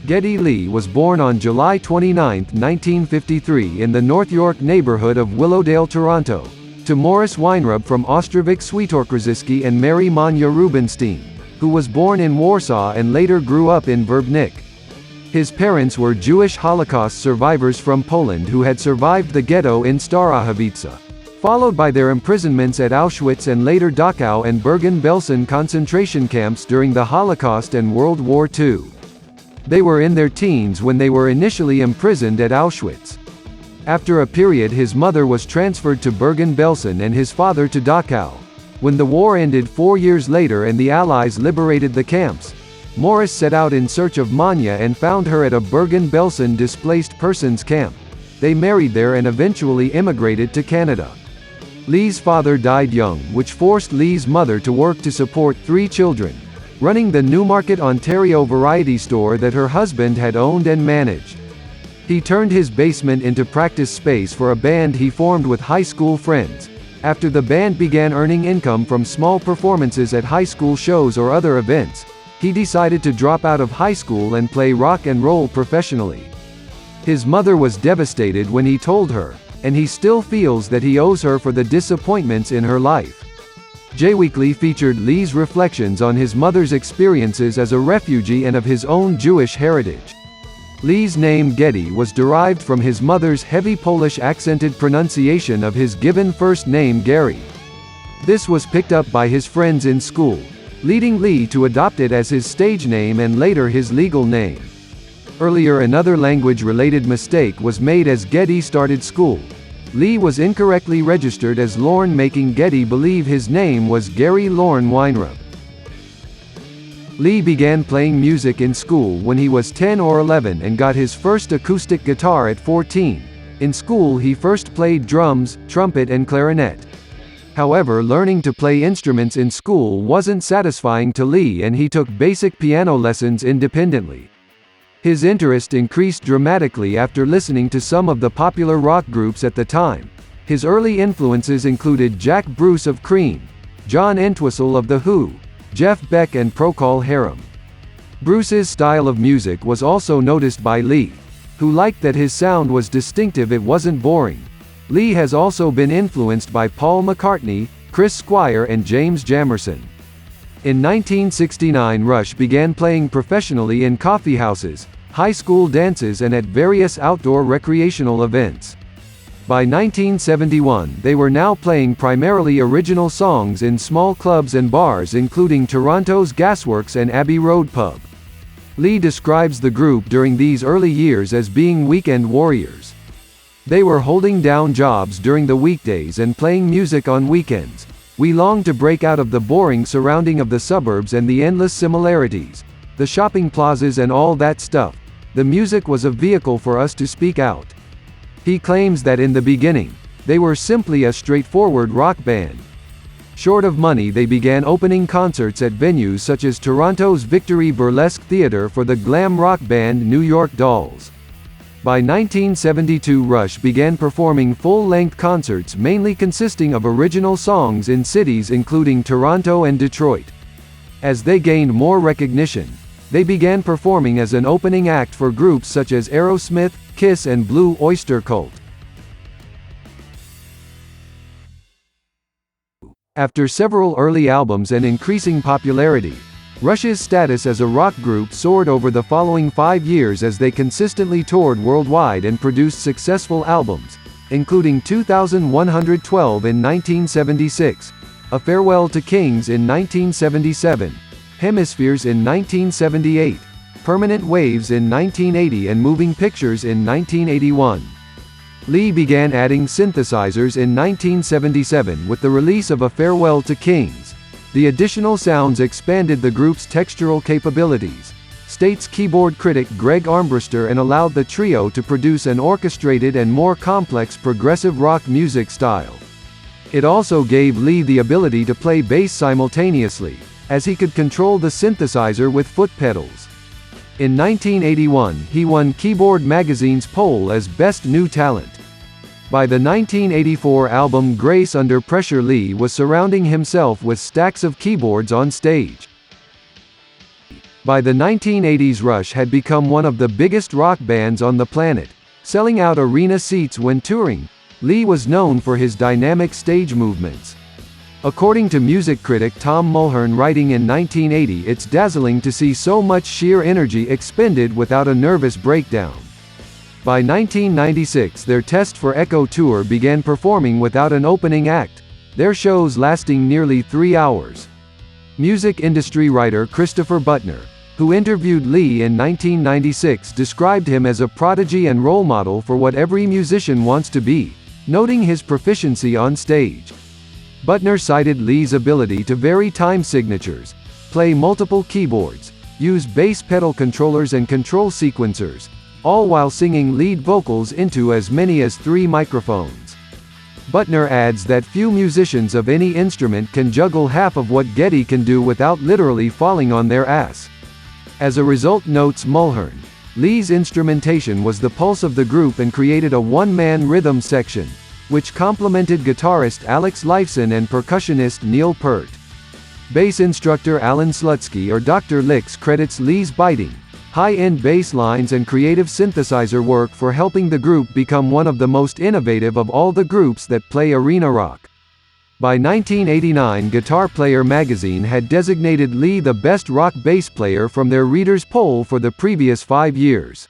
Geddy Lee was born on July 29, 1953 in the North York neighbourhood of Willowdale, Toronto, to Morris Weinrib from Ostrowiec Świętokrzyski and Mary Manya Rubinstein, who was born in Warsaw and later grew up in Wierzbnik. His parents were Jewish Holocaust survivors from Poland who had survived the ghetto in Starachowice, followed by their imprisonments at Auschwitz and later Dachau and Bergen Belsen concentration camps during the Holocaust and World War II. They were in their teens when they were initially imprisoned at Auschwitz. After a period, his mother was transferred to Bergen Belsen and his father to Dachau. When the war ended 4 years later and the Allies liberated the camps, Morris set out in search of Manya and found her at a Bergen Belsen displaced persons camp. They married there and eventually immigrated to Canada. Lee's father died young, which forced Lee's mother to work to support 3 children, running the Newmarket Ontario variety store that her husband had owned and managed. He turned his basement into practice space for a band he formed with high school friends. After the band began earning income from small performances at high school shows or other events, he decided to drop out of high school and play rock and roll professionally. His mother was devastated when he told her, and he still feels that he owes her for the disappointments in her life. Jweekly featured Lee's reflections on his mother's experiences as a refugee and of his own Jewish heritage. Lee's name Geddy was derived from his mother's heavy Polish accented pronunciation of his given first name Gary. This was picked up by his friends in school, leading Lee to adopt it as his stage name and later his legal name. Earlier, another language-related mistake was made as Geddy started school. Lee was incorrectly registered as Lorne, making Geddy believe his name was Gary Lorne Weinrib. Lee began playing music in school when he was 10 or 11 and got his first acoustic guitar at 14. In school he first played drums, trumpet and clarinet. However, learning to play instruments in school wasn't satisfying to Lee and he took basic piano lessons independently. His interest increased dramatically after listening to some of the popular rock groups at the time. His early influences included Jack Bruce of Cream, John Entwistle of The Who, Jeff Beck and Procol Harum. Bruce's style of music was also noticed by Lee, who liked that his sound was distinctive, it wasn't boring. Lee has also been influenced by Paul McCartney, Chris Squire and James Jamerson. In 1969 Rush began playing professionally in coffeehouses, high school dances and at various outdoor recreational events. By 1971 they were now playing primarily original songs in small clubs and bars including Toronto's Gasworks and Abbey Road Pub. Lee describes the group during these early years as being weekend warriors. They were holding down jobs during the weekdays and playing music on weekends. We longed to break out of the boring surrounding of the suburbs and the endless similarities, the shopping plazas and all that stuff. The music was a vehicle for us to speak out. He claims that in the beginning, they were simply a straightforward rock band. Short of money, they began opening concerts at venues such as Toronto's Victory Burlesque Theatre for the glam rock band New York Dolls. By 1972 Rush began performing full-length concerts mainly consisting of original songs in cities including Toronto and Detroit. As they gained more recognition, they began performing as an opening act for groups such as Aerosmith, Kiss and Blue Oyster Cult. After several early albums and increasing popularity, Rush's status as a rock group soared over the following 5 years as they consistently toured worldwide and produced successful albums, including 2112 in 1976, A Farewell to Kings in 1977, Hemispheres in 1978, Permanent Waves in 1980 and Moving Pictures in 1981. Lee began adding synthesizers in 1977 with the release of A Farewell to Kings. The additional sounds expanded the group's textural capabilities, states keyboard critic Greg Armbruster, and allowed the trio to produce an orchestrated and more complex progressive rock music style. It also gave Lee the ability to play bass simultaneously, as he could control the synthesizer with foot pedals. In 1981 he won Keyboard Magazine's poll as Best New Talent. By the 1984 album Grace Under Pressure, Lee was surrounding himself with stacks of keyboards on stage. By the 1980s, Rush had become one of the biggest rock bands on the planet, selling out arena seats when touring. Lee was known for his dynamic stage movements. According to music critic Tom Mulhern, writing in 1980, "It's dazzling to see so much sheer energy expended without a nervous breakdown." By 1996, their Test for Echo tour began performing without an opening act, their shows lasting nearly 3 hours. Music industry writer Christopher Butner, who interviewed Lee in 1996, described him as a prodigy and role model for what every musician wants to be, noting his proficiency on stage. Butner cited Lee's ability to vary time signatures, play multiple keyboards, use bass pedal controllers and control sequencers, all while singing lead vocals into as many as 3 microphones. Butner adds that few musicians of any instrument can juggle half of what Geddy can do without literally falling on their ass. As a result, notes Mulhern, Lee's instrumentation was the pulse of the group and created a one-man rhythm section, which complemented guitarist Alex Lifeson and percussionist Neil Peart. Bass instructor Alan Slutsky or Dr. Licks credits Lee's biting, high-end bass lines and creative synthesizer work for helping the group become one of the most innovative of all the groups that play arena rock. By 1989, Guitar Player magazine had designated Lee the best rock bass player from their readers' poll for the previous 5 years.